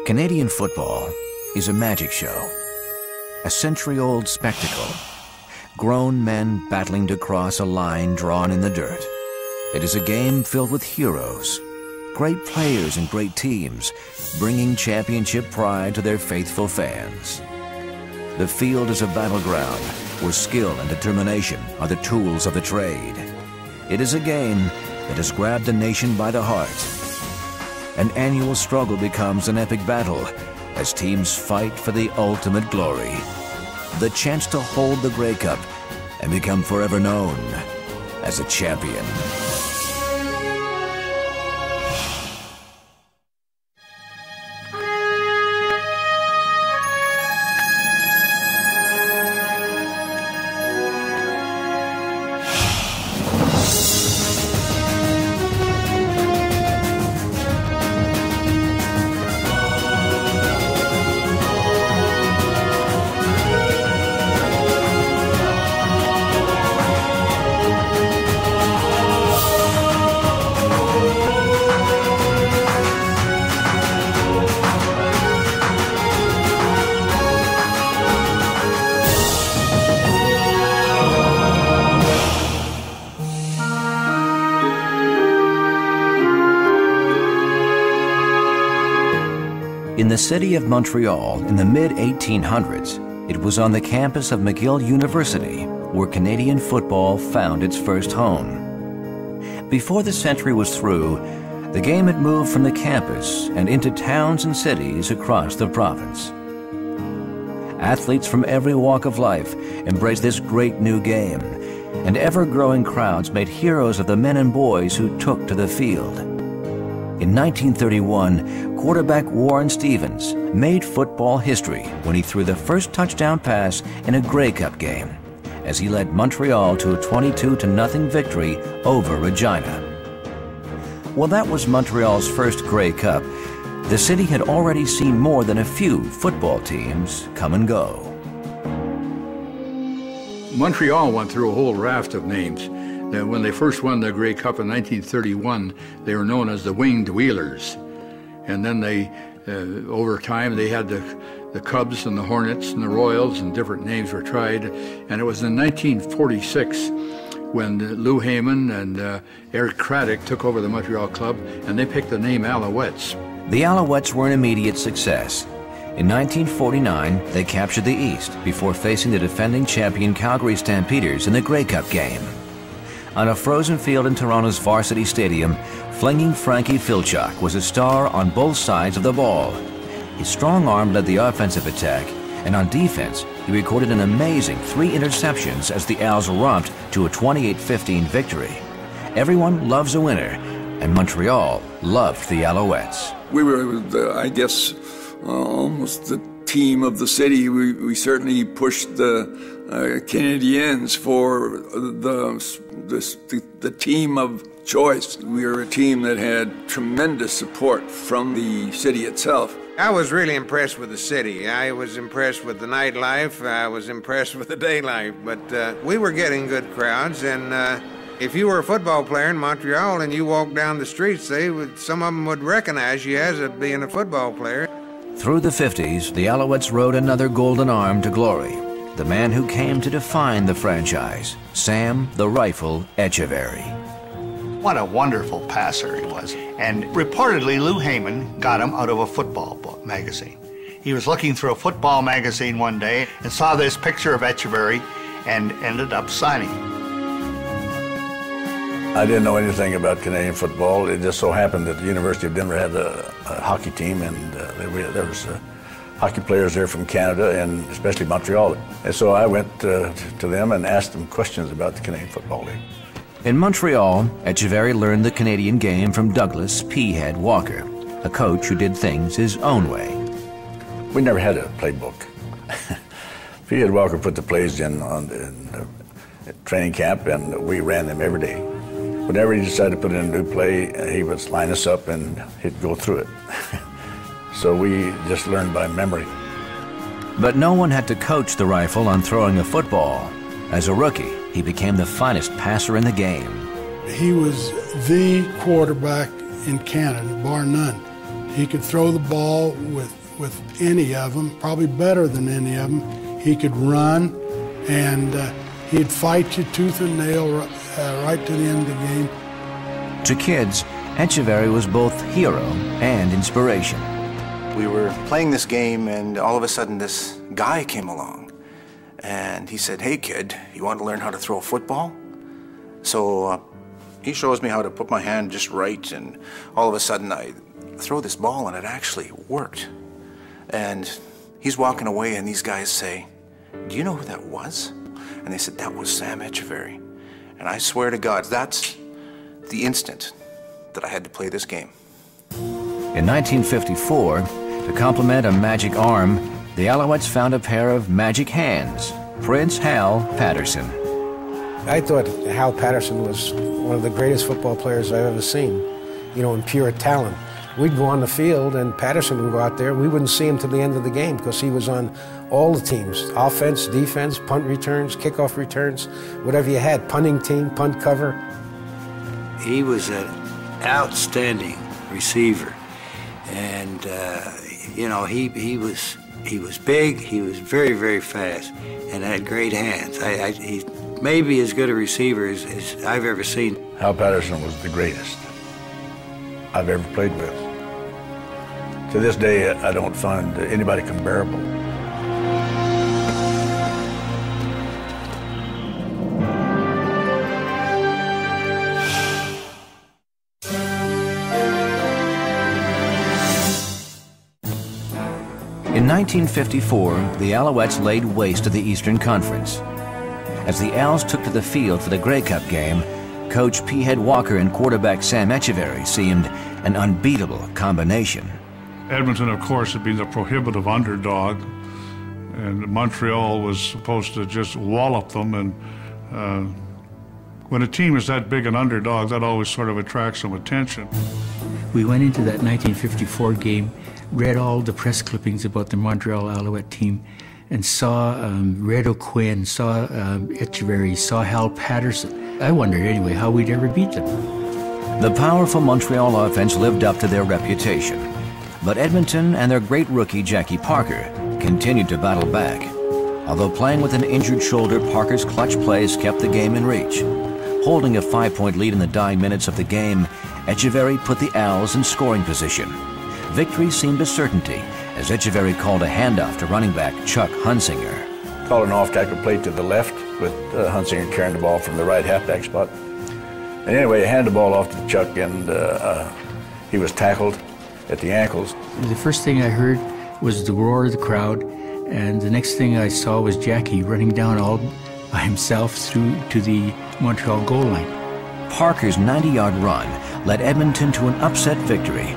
Canadian football is a magic show, a century-old spectacle, grown men battling to cross a line drawn in the dirt. It is a game filled with heroes, great players and great teams, bringing championship pride to their faithful fans. The field is a battleground where skill and determination are the tools of the trade. It is a game that has grabbed the nation by the heart. An annual struggle becomes an epic battle as teams fight for the ultimate glory, the chance to hold the Grey Cup and become forever known as a champion. In the city of Montreal in the mid-1800s, it was on the campus of McGill University where Canadian football found its first home. Before the century was through, the game had moved from the campus and into towns and cities across the province. Athletes from every walk of life embraced this great new game, and ever-growing crowds made heroes of the men and boys who took to the field. In 1931, quarterback Warren Stevens made football history when he threw the first touchdown pass in a Grey Cup game, as he led Montreal to a 22-0 victory over Regina. While that was Montreal's first Grey Cup, the city had already seen more than a few football teams come and go. Montreal went through a whole raft of names. When they first won the Grey Cup in 1931, they were known as the Winged Wheelers. And then they, over time, they had the Cubs and the Hornets and the Royals, and different names were tried. And it was in 1946 when Lou Heyman and Eric Craddock took over the Montreal club, and they picked the name Alouettes. The Alouettes were an immediate success. In 1949, they captured the East before facing the defending champion Calgary Stampeders in the Grey Cup game. On a frozen field in Toronto's Varsity Stadium, flinging Frankie Filchuk was a star on both sides of the ball. His strong arm led the offensive attack, and on defense, he recorded an amazing 3 interceptions as the Owls romped to a 28-15 victory. Everyone loves a winner, and Montreal loved the Alouettes. We were, I guess, almost the team of the city. We certainly pushed the Canadiens for the team of choice. We were a team that had tremendous support from the city itself. I was really impressed with the city. I was impressed with the nightlife. I was impressed with the day life. But we were getting good crowds, and if you were a football player in Montreal and you walked down the streets, some of them would recognize you as being a football player. Through the 50s, the Alouettes rode another golden arm to glory. The man who came to define the franchise, Sam the Rifle Etcheverry. What a wonderful passer he was. And reportedly, Lou Heyman got him out of a football book magazine. He was looking through a football magazine one day and saw this picture of Etcheverry and ended up signing him. I didn't know anything about Canadian football. It just so happened that the University of Denver had a hockey team, and there was hockey players there from Canada and especially Montreal. And so I went to them and asked them questions about the Canadian Football League. In Montreal, Etcheverry learned the Canadian game from Douglas P-Head Walker, a coach who did things his own way. We never had a playbook. P-Head Walker put the plays in training camp, and we ran them every day. Whenever he decided to put in a new play, he would line us up and he'd go through it. So we just learned by memory. But no one had to coach the Rifle on throwing a football. As a rookie, he became the finest passer in the game. He was the quarterback in Canada, bar none. He could throw the ball with with any of them, probably better than any of them. He could run, and he'd fight you tooth and nail right to the end of the game. To kids, Echeverry was both hero and inspiration. We were playing this game, and all of a sudden this guy came along. And he said, "Hey kid, you want to learn how to throw a football?" So he shows me how to put my hand just right, and all of a sudden I throw this ball, and it actually worked. And he's walking away, and these guys say, "Do you know who that was?" And they said, "That was Sam Echeverry." And I swear to God, that's the instant that I had to play this game. In 1954, to complement a magic arm, the Alouettes found a pair of magic hands, Prince Hal Patterson. I thought Hal Patterson was one of the greatest football players I've ever seen, you know, in pure talent. We'd go on the field, and Patterson would go out there. We wouldn't see him till the end of the game because he was on all the teams, offense, defense, punt returns, kickoff returns, whatever you had, punting team, punt cover. He was an outstanding receiver, and you know, he was big, he was very, very fast, and had great hands. He may be as good a receiver as I've ever seen. Hal Patterson was the greatest I've ever played with. To this day, I don't find anybody comparable. In 1954, the Alouettes laid waste to the Eastern Conference. As the Owls took to the field for the Grey Cup game, Coach P. Head Walker and quarterback Sam Echeverry seemed an unbeatable combination. Edmonton, of course, had been the prohibitive underdog, and Montreal was supposed to just wallop them. And when a team is that big an underdog, that always sort of attracts some attention. We went into that 1954 game, read all the press clippings about the Montreal Alouette team, and saw Red O'Quinn, saw Echeverry, saw Hal Patterson. I wondered anyway how we'd ever beat them. The powerful Montreal offense lived up to their reputation, but Edmonton and their great rookie Jackie Parker continued to battle back. Although playing with an injured shoulder, Parker's clutch plays kept the game in reach. Holding a 5-point lead in the dying minutes of the game, Echeverry put the Owls in scoring position. Victory seemed a certainty as Echeverry called a handoff to running back Chuck Hunsinger. Called an off-tackle play to the left with Hunsinger carrying the ball from the right halfback spot. And anyway, he handed the ball off to Chuck, and he was tackled at the ankles. The first thing I heard was the roar of the crowd, and the next thing I saw was Jackie running down all by himself through to the Montreal goal line. Parker's 90-yard run led Edmonton to an upset victory,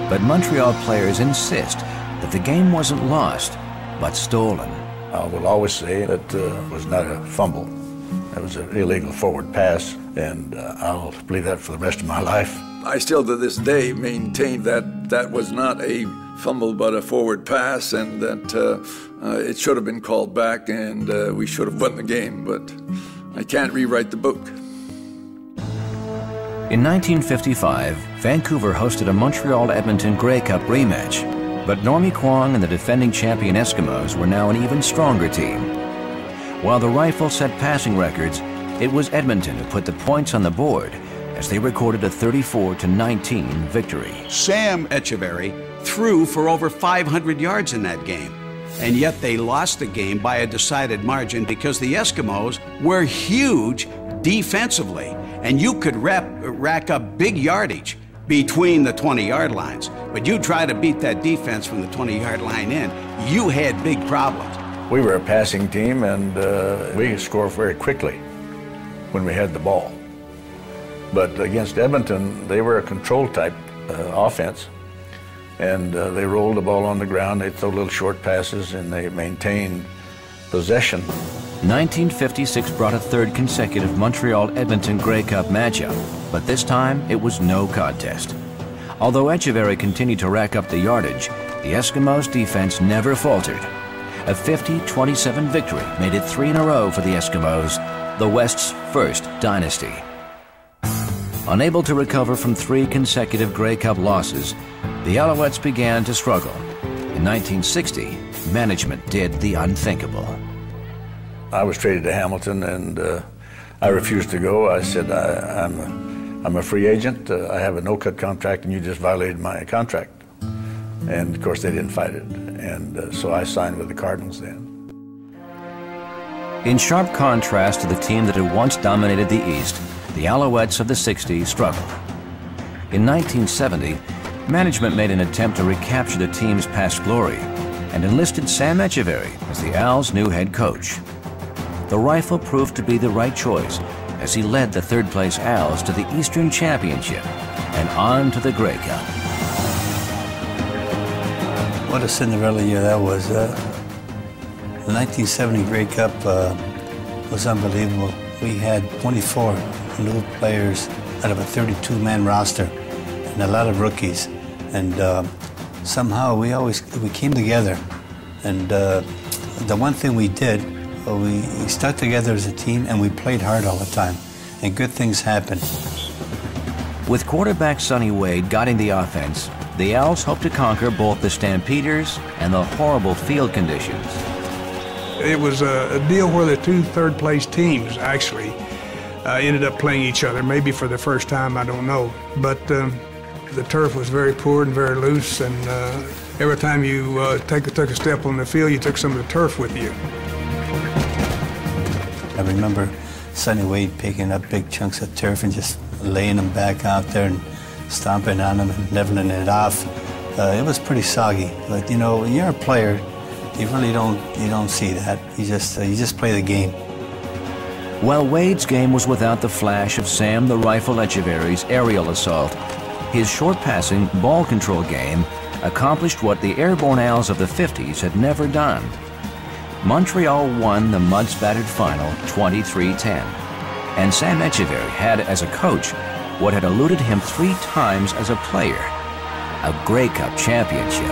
but Montreal players insist that the game wasn't lost, but stolen. I will always say that was not a fumble. It was an illegal forward pass, and I'll believe that for the rest of my life. I still to this day maintain that that was not a fumble but a forward pass, and that it should have been called back, and we should have won the game, but I can't rewrite the book. In 1955, Vancouver hosted a Montreal-Edmonton Grey Cup rematch, but Normie Kwong and the defending champion Eskimos were now an even stronger team. While the Rifles set passing records, it was Edmonton who put the points on the board as they recorded a 34-19 victory. Sam Echeverry threw for over 500 yards in that game, and yet they lost the game by a decided margin because the Eskimos were huge defensively, and you could rack up big yardage between the 20-yard lines. But you try to beat that defense from the 20-yard line in, you had big problems. We were a passing team, and we scored very quickly when we had the ball. But against Edmonton, they were a control-type offense, and they rolled the ball on the ground. They threw little short passes, and they maintained possession. 1956 brought a third consecutive Montreal-Edmonton Grey Cup matchup, but this time it was no contest. Although Echeverry continued to rack up the yardage, the Eskimos' defense never faltered. A 50-27 victory made it 3 in a row for the Eskimos, the West's first dynasty. Unable to recover from 3 consecutive Grey Cup losses, the Alouettes began to struggle. In 1960, management did the unthinkable. I was traded to Hamilton, and I refused to go. I said, I'm a free agent. I have a no-cut contract, and you just violated my contract. And, of course, they didn't fight it. And so I signed with the Cardinals then. In sharp contrast to the team that had once dominated the East, the Alouettes of the 60s struggled. In 1970, management made an attempt to recapture the team's past glory and enlisted Sam Etcheverry as the Owls' new head coach. The Rifle proved to be the right choice as he led the third-place Owls to the Eastern Championship and on to the Grey Cup. What a Cinderella year that was. The 1970 Grey Cup was unbelievable. We had 24 new players out of a 32-man roster and a lot of rookies. And somehow we came together. And the one thing we did, we stuck together as a team and we played hard all the time. And good things happened. With quarterback Sonny Wade guiding the offense, the Owls hoped to conquer both the Stampeders and the horrible field conditions. It was a deal where the two third-place teams actually ended up playing each other, maybe for the first time, I don't know. But the turf was very poor and very loose, and every time you took a step on the field, you took some of the turf with you. I remember Sonny Wade picking up big chunks of turf and just laying them back out there and stomping on them and leveling it off. It was pretty soggy, but you know, when you're a player, you really don't see that. You just play the game. While Wade's game was without the flash of Sam the Rifle Etcheverry's aerial assault, his short passing, ball control game accomplished what the airborne Owls of the 50s had never done. Montreal won the mud-spattered final 23-10, and Sam Etcheverry had, as a coach, what had eluded him 3 times as a player, a Grey Cup championship.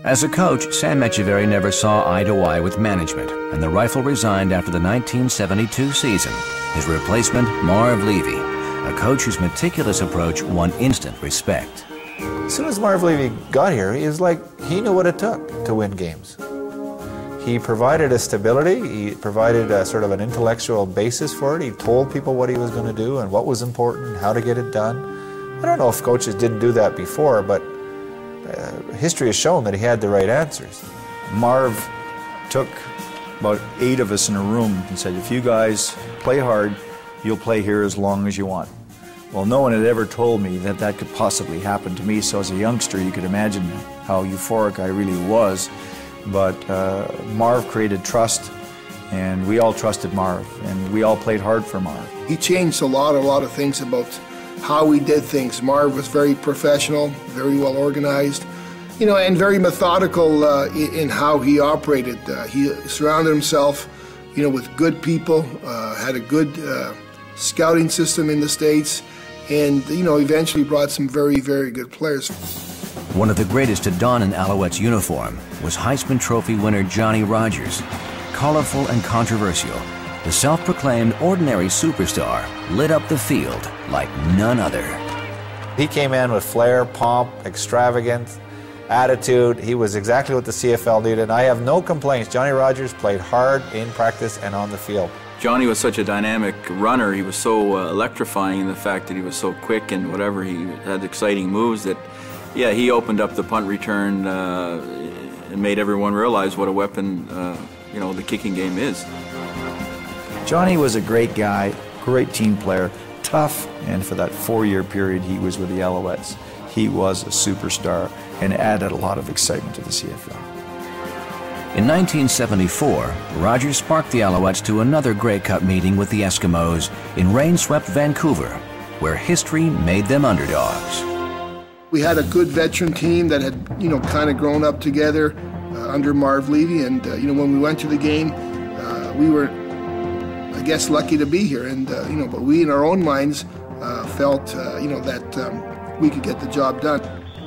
As a coach, Sam Etcheverry never saw eye to eye with management, and the Rifle resigned after the 1972 season. His replacement, Marv Levy, a coach whose meticulous approach won instant respect. As soon as Marv Levy got here, he was like, he knew what it took to win games. He provided a stability, he provided a sort of an intellectual basis for it. He told people what he was going to do and what was important, how to get it done. I don't know if coaches didn't do that before, but history has shown that he had the right answers. Marv took about 8 of us in a room and said, if you guys play hard, you'll play here as long as you want. Well, no one had ever told me that that could possibly happen to me, so as a youngster you could imagine how euphoric I really was. But Marv created trust, and we all trusted Marv, and we all played hard for Marv. He changed a lot of things about how we did things. Marv was very professional, very well organized, you know, and very methodical in how he operated. He surrounded himself, you know, with good people, had a good scouting system in the States, and, you know, eventually brought some very, very good players. One of the greatest to don an Alouettes uniform was Heisman Trophy winner Johnny Rodgers. Colorful and controversial, the self-proclaimed ordinary superstar lit up the field like none other. He came in with flair, pomp, extravagance, attitude. He was exactly what the CFL needed, and I have no complaints. Johnny Rodgers played hard in practice and on the field. Johnny was such a dynamic runner. He was so electrifying in the fact that he was so quick and whatever. He had exciting moves that, yeah, he opened up the punt return and made everyone realize what a weapon, you know, the kicking game is. Johnny was a great guy, great team player, tough, and for that 4-year period he was with the Alouettes, he was a superstar and added a lot of excitement to the CFL. In 1974, Rodgers sparked the Alouettes to another Grey Cup meeting with the Eskimos in rain-swept Vancouver, where history made them underdogs. We had a good veteran team that had, you know, kind of grown up together under Marv Levy, and, you know, when we went to the game, we were, I guess, lucky to be here, and, you know, but we in our own minds felt, you know, that we could get the job done.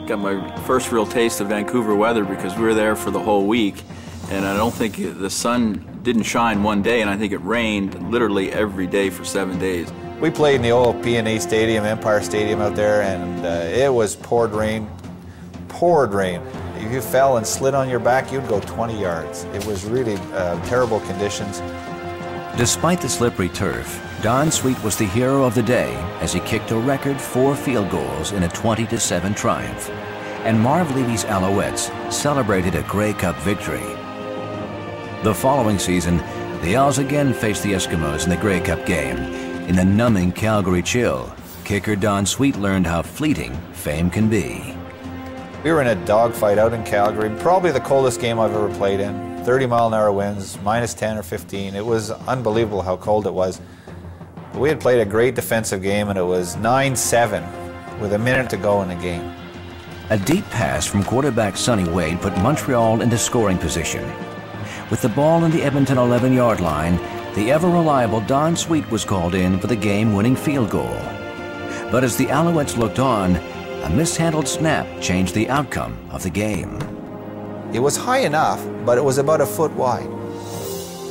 Got my first real taste of Vancouver weather because we were there for the whole week, And I don't think the sun didn't shine one day, and I think it rained literally every day for 7 days. We played in the old P&A Stadium, Empire Stadium out there, and it was poured rain. If you fell and slid on your back, you'd go 20 yards. It was really terrible conditions. Despite the slippery turf, Don Sweet was the hero of the day as he kicked a record 4 field goals in a 20-7 triumph. And Marv Levy's Alouettes celebrated a Grey Cup victory. The following season, the Owls again faced the Eskimos in the Grey Cup game. In the numbing Calgary chill, kicker Don Sweet learned how fleeting fame can be. We were in a dogfight out in Calgary, probably the coldest game I've ever played in. 30-mile-an-hour winds, minus 10 or 15. It was unbelievable how cold it was. We had played a great defensive game, and it was 9-7 with a minute to go in the game. A deep pass from quarterback Sonny Wade put Montreal into scoring position. With the ball in the Edmonton 11-yard line, the ever-reliable Don Sweet was called in for the game-winning field goal. But as the Alouettes looked on, a mishandled snap changed the outcome of the game. It was high enough, but it was about a foot wide.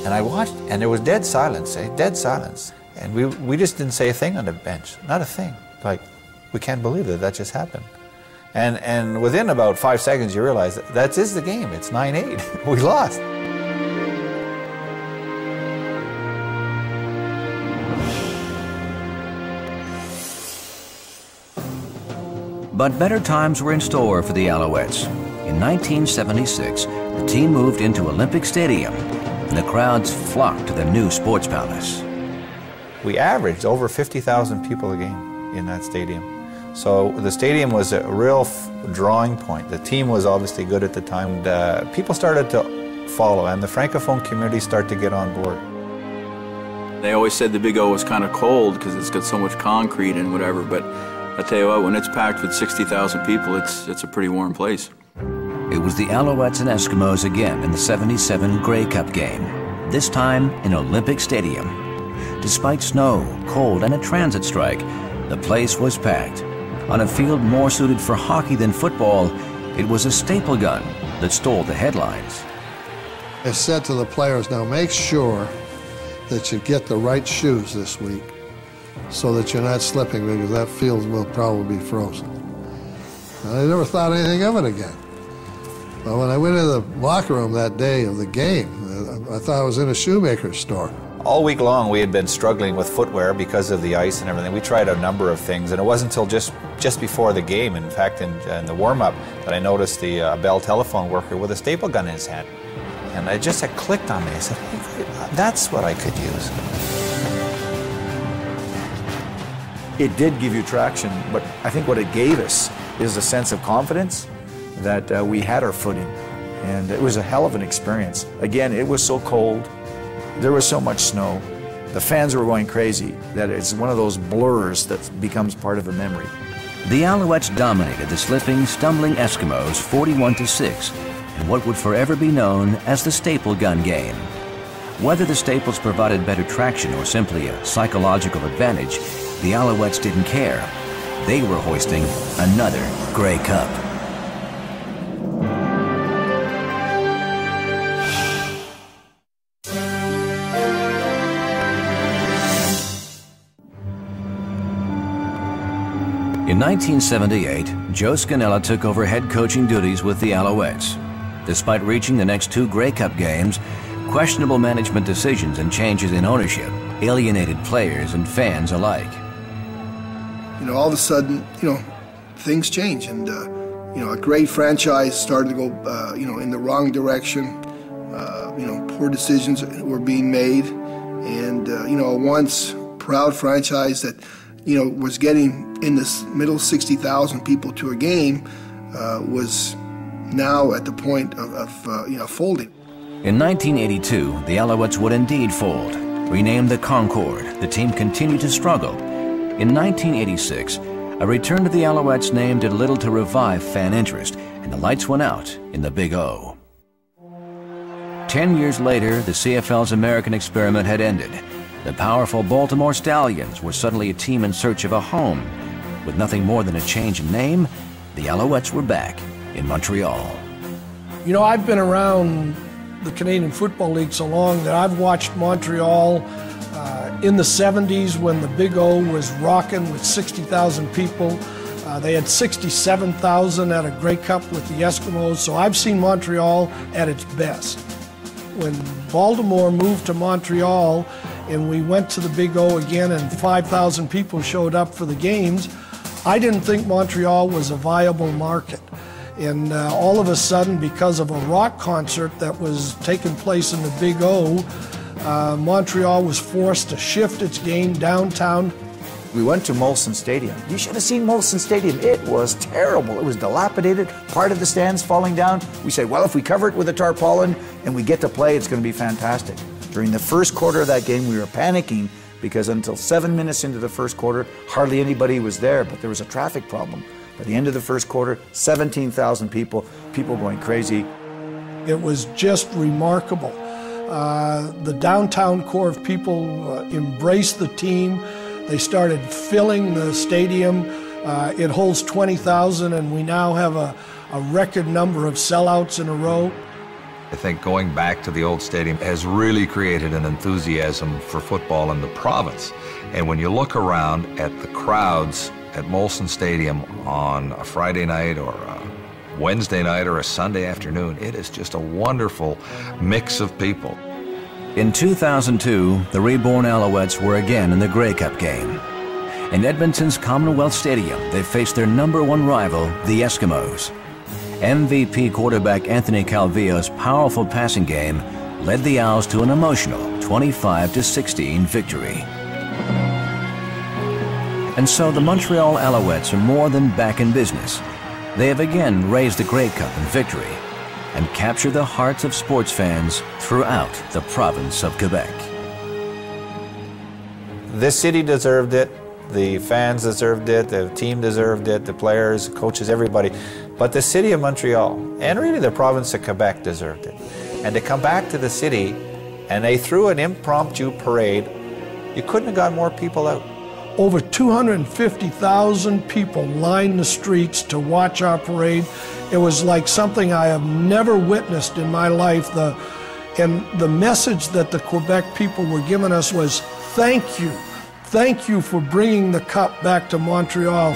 And I watched, and there was dead silence, dead silence. And we just didn't say a thing on the bench, not a thing. Like, we can't believe that just happened. And within about 5 seconds, you realize that is the game. It's 9-8. We lost. But better times were in store for the Alouettes. In 1976, the team moved into Olympic Stadium, and the crowds flocked to the new sports palace. We averaged over 50,000 people a game in that stadium. So the stadium was a real drawing point. The team was obviously good at the time. People started to follow, and the Francophone community started to get on board. They always said the Big O was kind of cold because it's got so much concrete and whatever, but I tell you what, when it's packed with 60,000 people, it's a pretty warm place. It was the Alouettes and Eskimos again in the '77 Grey Cup game, this time in Olympic Stadium. Despite snow, cold, and a transit strike, the place was packed. On a field more suited for hockey than football, it was a staple gun that stole the headlines. I said to the players, now make sure that you get the right shoes this week so that you're not slipping, because that field will probably be frozen. And I never thought anything of it again. But when I went into the locker room that day of the game, I thought I was in a shoemaker's store. All week long we had been struggling with footwear because of the ice and everything. We tried a number of things, and it wasn't until just before the game, in fact in the warm-up, that I noticed the Bell telephone worker with a staple gun in his hand. And it just had clicked on me. I said, hey, that's what I could use. It did give you traction, but I think what it gave us is a sense of confidence that we had our footing. And it was a hell of an experience. Again, it was so cold. There was so much snow. The fans were going crazy that it's one of those blurs that becomes part of a memory. The Alouettes dominated the slipping, stumbling Eskimos 41-6 in what would forever be known as the staple gun game. Whether the staples provided better traction or simply a psychological advantage, the Alouettes didn't care. They were hoisting another Grey Cup. In 1978, Joe Scannella took over head coaching duties with the Alouettes. Despite reaching the next 2 Grey Cup games, questionable management decisions and changes in ownership alienated players and fans alike. All of a sudden, things change, and a great franchise started to go, in the wrong direction. Poor decisions were being made, and a once proud franchise that was getting in this middle 60,000 people to a game was now at the point of folding. In 1982, the Alouettes would indeed fold. Renamed the Concorde, the team continued to struggle. In 1986, a return to the Alouettes name did little to revive fan interest, and the lights went out in the Big O. 10 years later, the CFL's American experiment had ended. The powerful Baltimore Stallions were suddenly a team in search of a home. With nothing more than a change in name, the Alouettes were back in Montreal. I've been around the Canadian Football League so long that I've watched Montreal in the 70s when the Big O was rocking with 60,000 people. They had 67,000 at a Grey Cup with the Eskimos, so I've seen Montreal at its best. When Baltimore moved to Montreal and we went to the Big O again and 5,000 people showed up for the games, I didn't think Montreal was a viable market. And all of a sudden, because of a rock concert that was taking place in the Big O, Montreal was forced to shift its game downtown. We went to Molson Stadium. You should have seen Molson Stadium. It was terrible. It was dilapidated, part of the stands falling down. We said, well, if we cover it with a tarpaulin and we get to play, it's going to be fantastic. During the first quarter of that game, we were panicking because until 7 minutes into the first quarter, hardly anybody was there, but there was a traffic problem. By the end of the first quarter, 17,000 people going crazy. It was just remarkable. The downtown core of people embraced the team. They started filling the stadium. It holds 20,000, and we now have a record number of sellouts in a row. I think going back to the old stadium has really created an enthusiasm for football in the province. And when you look around at the crowds at Molson Stadium on a Friday night or a Wednesday night or a Sunday afternoon, it is just a wonderful mix of people. In 2002, the reborn Alouettes were again in the Grey Cup game. In Edmonton's Commonwealth Stadium, they faced their #1 rival, the Eskimos. MVP quarterback Anthony Calvillo's powerful passing game led the Owls to an emotional 25-16 victory. And so the Montreal Alouettes are more than back in business. They have again raised the Grey Cup in victory and captured the hearts of sports fans throughout the province of Quebec. This city deserved it, the fans deserved it, the team deserved it, the players, coaches, everybody. But the city of Montreal, and really the province of Quebec, deserved it. And to come back to the city, and they threw an impromptu parade, you couldn't have got more people out. Over 250,000 people lined the streets to watch our parade. It was like something I have never witnessed in my life. And the message that the Quebec people were giving us was, thank you. Thank you for bringing the cup back to Montreal.